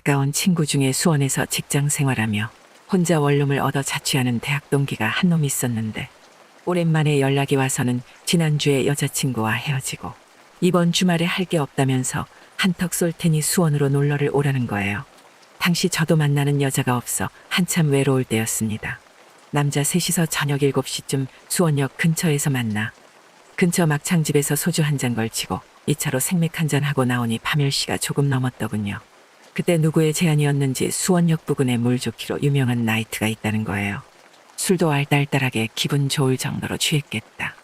가까운 친구 중에 수원에서 직장 생활하며 혼자 원룸을 얻어 자취하는 대학 동기가 한 놈 있었는데 오랜만에 연락이 와서는 지난주에 여자친구와 헤어지고 이번 주말에 할 게 없다면서 한턱 쏠 테니 수원으로 놀러를 오라는 거예요. 당시 저도 만나는 여자가 없어 한참 외로울 때였습니다. 남자 셋이서 저녁 7시쯤 수원역 근처에서 만나 근처 막창집에서 소주 한 잔 걸치고 2차로 생맥 한 잔 하고 나오니 밤 10시가 조금 넘었더군요. 그때 누구의 제안이었는지 수원역 부근에 물 좋기로 유명한 나이트가 있다는 거예요. 술도 알딸딸하게 기분 좋을 정도로 취했겠다.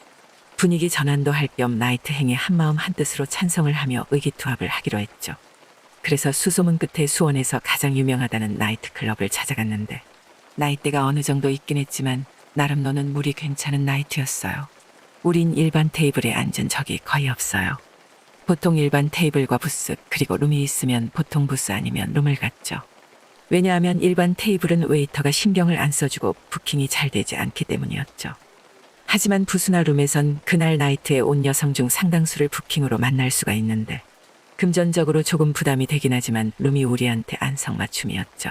분위기 전환도 할 겸 나이트 행에 한마음 한뜻으로 찬성을 하며 의기투합을 하기로 했죠. 그래서 수소문 끝에 수원에서 가장 유명하다는 나이트 클럽을 찾아갔는데 나이대가 어느 정도 있긴 했지만 나름 노는 물이 괜찮은 나이트였어요. 우린 일반 테이블에 앉은 적이 거의 없어요. 보통 일반 테이블과 부스 그리고 룸이 있으면 보통 부스 아니면 룸을 갔죠. 왜냐하면 일반 테이블은 웨이터가 신경을 안 써주고 부킹이 잘 되지 않기 때문이었죠. 하지만 부스나 룸에선 그날 나이트에 온 여성 중 상당수를 부킹으로 만날 수가 있는데 금전적으로 조금 부담이 되긴 하지만 룸이 우리한테 안성맞춤이었죠.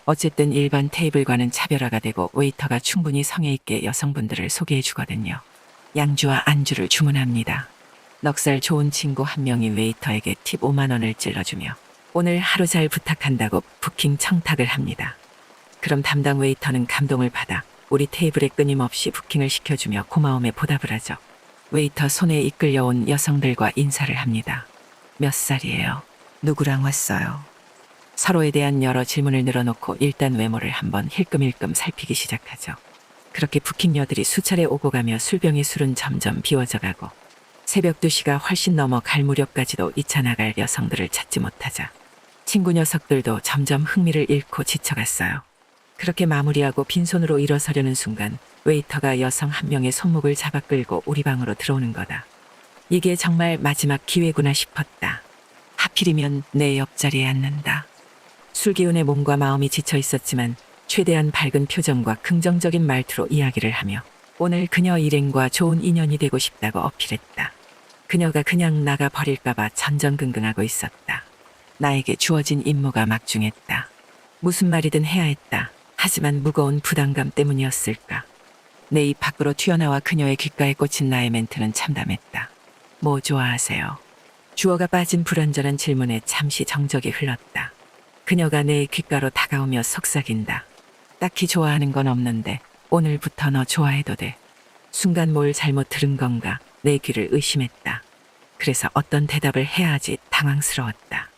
어쨌든 일반 테이블과는 차별화가 되고 웨이터가 충분히 성의 있게 여성분들을 소개해 주거든요. 양주와 안주를 주문합니다. 넉살 좋은 친구 한 명이 웨이터에게 팁 5만 원을 찔러주며 오늘 하루 잘 부탁한다고 부킹 청탁을 합니다. 그럼 담당 웨이터는 감동을 받아 우리 테이블에 끊임없이 부킹을 시켜주며 고마움에 보답을 하죠. 웨이터 손에 이끌려온 여성들과 인사를 합니다. 몇 살이에요? 누구랑 왔어요? 서로에 대한 여러 질문을 늘어놓고 일단 외모를 한번 힐끔힐끔 살피기 시작하죠. 그렇게 부킹녀들이 수차례 오고 가며 술병의 술은 점점 비워져 가고 새벽 2시가 훨씬 넘어 갈 무렵까지도 2차 나갈 여성들을 찾지 못하자 친구 녀석들도 점점 흥미를 잃고 지쳐갔어요. 그렇게 마무리하고 빈손으로 일어서려는 순간 웨이터가 여성 한 명의 손목을 잡아 끌고 우리 방으로 들어오는 거다. 이게 정말 마지막 기회구나 싶었다. 하필이면 내 옆자리에 앉는다. 술기운에 몸과 마음이 지쳐 있었지만 최대한 밝은 표정과 긍정적인 말투로 이야기를 하며 오늘 그녀 일행과 좋은 인연이 되고 싶다고 어필했다. 그녀가 그냥 나가버릴까봐 전전긍긍하고 있었다. 나에게 주어진 임무가 막중했다. 무슨 말이든 해야 했다. 하지만 무거운 부담감 때문이었을까. 내 입 밖으로 튀어나와 그녀의 귓가에 꽂힌 나의 멘트는 참담했다. 뭐 좋아하세요? 주어가 빠진 불완전한 질문에 잠시 정적이 흘렀다. 그녀가 내 귓가로 다가오며 속삭인다. 딱히 좋아하는 건 없는데 오늘부터 너 좋아해도 돼. 순간 뭘 잘못 들은 건가 내 귀를 의심했다. 그래서 어떤 대답을 해야 하지 당황스러웠다.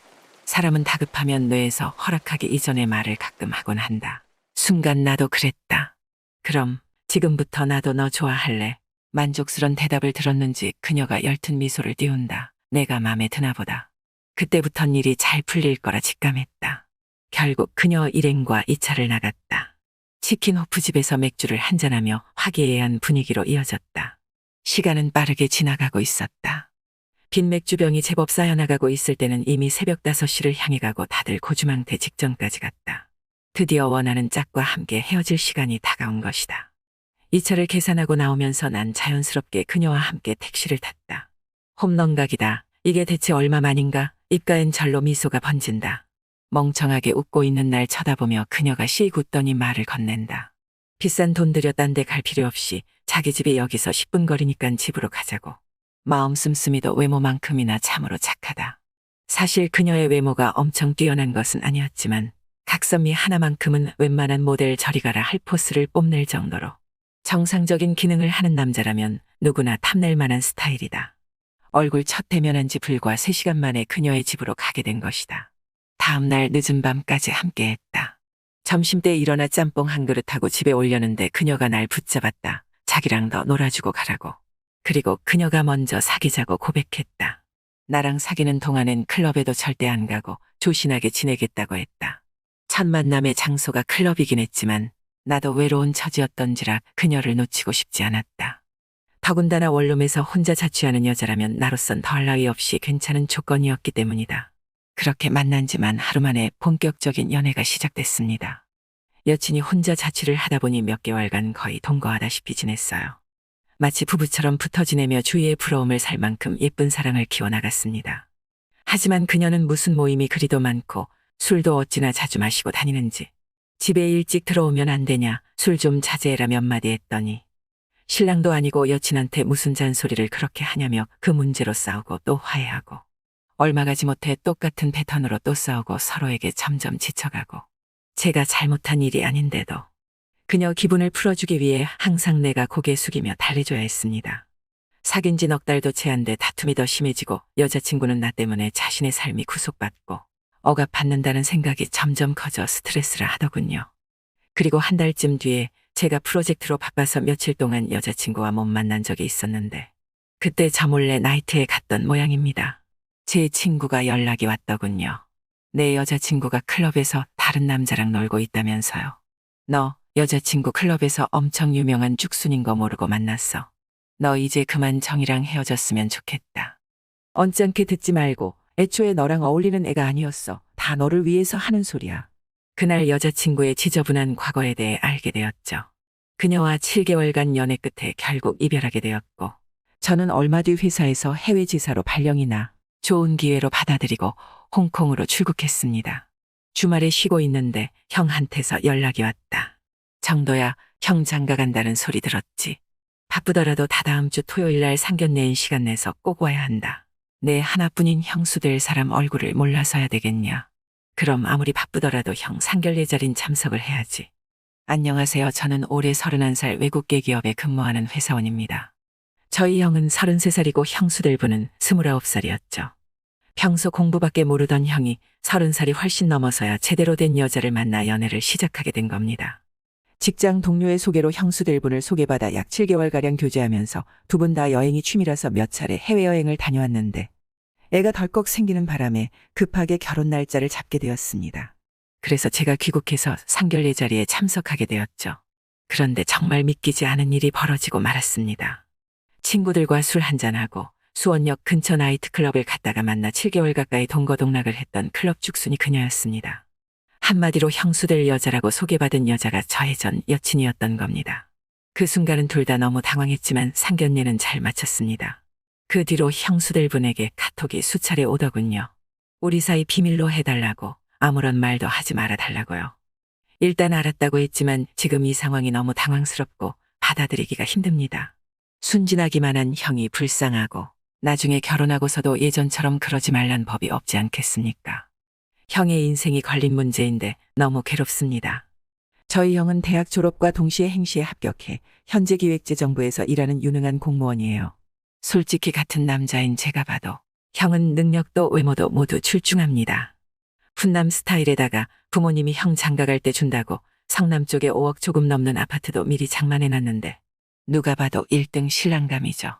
사람은 다급하면 뇌에서 허락하기 이전의 말을 가끔 하곤 한다. 순간 나도 그랬다. 그럼 지금부터 나도 너 좋아할래. 만족스런 대답을 들었는지 그녀가 엷은 미소를 띄운다. 내가 맘에 드나 보다. 그때부턴 일이 잘 풀릴 거라 직감했다. 결국 그녀 일행과 2차를 나갔다. 치킨 호프집에서 맥주를 한잔하며 화기애애한 분위기로 이어졌다. 시간은 빠르게 지나가고 있었다. 빈 맥주병이 제법 쌓여나가고 있을 때는 이미 새벽 5시를 향해 가고 다들 고주망태 직전까지 갔다. 드디어 원하는 짝과 함께 헤어질 시간이 다가온 것이다. 2차를 계산하고 나오면서 난 자연스럽게 그녀와 함께 택시를 탔다. 홈런각이다. 이게 대체 얼마만인가? 입가엔 절로 미소가 번진다. 멍청하게 웃고 있는 날 쳐다보며 그녀가 씩 웃더니 말을 건넨다. 비싼 돈 들여 딴 데 갈 필요 없이 자기 집이 여기서 10분 거리니깐 집으로 가자고. 마음 씀씀이도 외모만큼이나 참으로 착하다. 사실 그녀의 외모가 엄청 뛰어난 것은 아니었지만 각선미 하나만큼은 웬만한 모델 저리 가라 할 포스를 뽐낼 정도로 정상적인 기능을 하는 남자라면 누구나 탐낼 만한 스타일이다. 얼굴 첫 대면한 지 불과 3시간 만에 그녀의 집으로 가게 된 것이다. 다음 날 늦은 밤까지 함께했다. 점심때 일어나 짬뽕 한 그릇하고 집에 오려는데 그녀가 날 붙잡았다. 자기랑 더 놀아주고 가라고. 그리고 그녀가 먼저 사귀자고 고백했다. 나랑 사귀는 동안엔 클럽에도 절대 안 가고 조신하게 지내겠다고 했다. 첫 만남의 장소가 클럽이긴 했지만 나도 외로운 처지였던지라 그녀를 놓치고 싶지 않았다. 더군다나 원룸에서 혼자 자취하는 여자라면 나로선 더할 나위 없이 괜찮은 조건이었기 때문이다. 그렇게 만난 지만 하루 만에 본격적인 연애가 시작됐습니다. 여친이 혼자 자취를 하다 보니 몇 개월간 거의 동거하다시피 지냈어요. 마치 부부처럼 붙어 지내며 주위의 부러움을 살 만큼 예쁜 사랑을 키워나갔습니다. 하지만 그녀는 무슨 모임이 그리도 많고 술도 어찌나 자주 마시고 다니는지. 집에 일찍 들어오면 안 되냐, 술 좀 자제해라 몇 마디 했더니 신랑도 아니고 여친한테 무슨 잔소리를 그렇게 하냐며 그 문제로 싸우고 또 화해하고 얼마 가지 못해 똑같은 패턴으로 또 싸우고 서로에게 점점 지쳐가고 제가 잘못한 일이 아닌데도 그녀 기분을 풀어주기 위해 항상 내가 고개 숙이며 달래줘야 했습니다. 사귄 지 넉 달도 채 안 돼 다툼이 더 심해지고 여자친구는 나 때문에 자신의 삶이 구속받고 억압받는다는 생각이 점점 커져 스트레스를 하더군요. 그리고 한 달쯤 뒤에 제가 프로젝트로 바빠서 며칠 동안 여자친구와 못 만난 적이 있었는데 그때 저 몰래 나이트에 갔던 모양입니다. 제 친구가 연락이 왔더군요. 내 여자친구가 클럽에서 다른 남자랑 놀고 있다면서요. 너 여자친구 클럽에서 엄청 유명한 죽순인 거 모르고 만났어. 너 이제 그만 정이랑 헤어졌으면 좋겠다. 언짢게 듣지 말고 애초에 너랑 어울리는 애가 아니었어. 다 너를 위해서 하는 소리야. 그날 여자친구의 지저분한 과거에 대해 알게 되었죠. 그녀와 7개월간 연애 끝에 결국 이별하게 되었고 저는 얼마 뒤 회사에서 해외 지사로 발령이 나 좋은 기회로 받아들이고 홍콩으로 출국했습니다. 주말에 쉬고 있는데 형한테서 연락이 왔다. 정도야, 형 장가 간다는 소리 들었지. 바쁘더라도 다다음 주 토요일 날 상견례인 시간 내서 꼭 와야 한다. 내 하나뿐인 형수 될 사람 얼굴을 몰라서야 되겠냐. 그럼 아무리 바쁘더라도 형 상견례 자린 참석을 해야지. 안녕하세요. 저는 올해 31살 외국계 기업에 근무하는 회사원입니다. 저희 형은 33살이고 형수 될 분은 29살이었죠. 평소 공부밖에 모르던 형이 30살이 훨씬 넘어서야 제대로 된 여자를 만나 연애를 시작하게 된 겁니다. 직장 동료의 소개로 형수 될 분을 소개받아 약 7개월가량 교제하면서 두 분 다 여행이 취미라서 몇 차례 해외여행을 다녀왔는데 애가 덜컥 생기는 바람에 급하게 결혼 날짜를 잡게 되었습니다. 그래서 제가 귀국해서 상견례 자리에 참석하게 되었죠. 그런데 정말 믿기지 않은 일이 벌어지고 말았습니다. 친구들과 술 한잔하고 수원역 근처 나이트클럽을 갔다가 만나 7개월 가까이 동거동락을 했던 클럽 죽순이 그녀였습니다. 한마디로 형수 될 여자라고 소개받은 여자가 저의 전 여친이었던 겁니다. 그 순간은 둘 다 너무 당황했지만 상견례는 잘 마쳤습니다. 그 뒤로 형수 될 분에게 카톡이 수차례 오더군요. 우리 사이 비밀로 해달라고, 아무런 말도 하지 말아달라고요. 일단 알았다고 했지만 지금 이 상황이 너무 당황스럽고 받아들이기가 힘듭니다. 순진하기만 한 형이 불쌍하고 나중에 결혼하고서도 예전처럼 그러지 말란 법이 없지 않겠습니까? 형의 인생이 걸린 문제인데 너무 괴롭습니다. 저희 형은 대학 졸업과 동시에 행시에 합격해 현재 기획재정부에서 일하는 유능한 공무원이에요. 솔직히 같은 남자인 제가 봐도 형은 능력도 외모도 모두 출중합니다. 훈남 스타일에다가 부모님이 형 장가갈 때 준다고 성남 쪽에 5억 조금 넘는 아파트도 미리 장만해놨는데 누가 봐도 1등 신랑감이죠.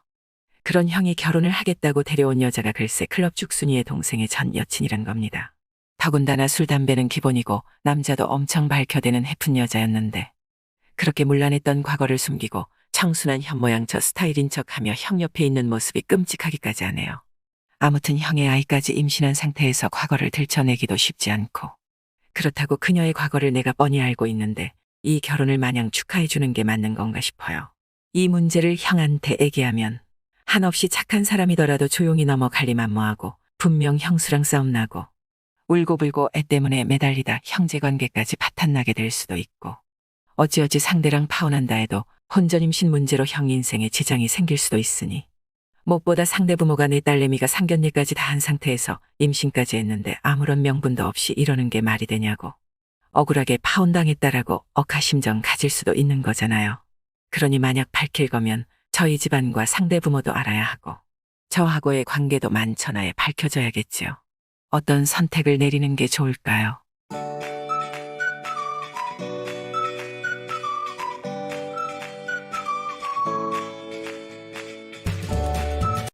그런 형이 결혼을 하겠다고 데려온 여자가 글쎄 클럽 죽순이의 동생의 전 여친이란 겁니다. 더군다나 술 담배는 기본이고 남자도 엄청 밝혀대는 해픈 여자였는데 그렇게 문란했던 과거를 숨기고 청순한 현 모양 저 스타일인 척하며 형 옆에 있는 모습이 끔찍하기까지 하네요. 아무튼 형의 아이까지 임신한 상태에서 과거를 들춰내기도 쉽지 않고 그렇다고 그녀의 과거를 내가 뻔히 알고 있는데 이 결혼을 마냥 축하해주는 게 맞는 건가 싶어요. 이 문제를 형한테 얘기하면 한없이 착한 사람이더라도 조용히 넘어갈리만 뭐하고 분명 형수랑 싸움나고 울고불고 애 때문에 매달리다 형제관계까지 파탄나게 될 수도 있고 어찌어찌 상대랑 파혼한다 해도 혼전임신 문제로 형 인생에 지장이 생길 수도 있으니 무엇보다 상대 부모가 내 딸내미가 상견례까지 다 한 상태에서 임신까지 했는데 아무런 명분도 없이 이러는 게 말이 되냐고 억울하게 파혼당했다라고 억하심정 가질 수도 있는 거잖아요. 그러니 만약 밝힐 거면 저희 집안과 상대 부모도 알아야 하고 저하고의 관계도 만천하에 밝혀져야겠지요. 어떤 선택을 내리는 게 좋을까요?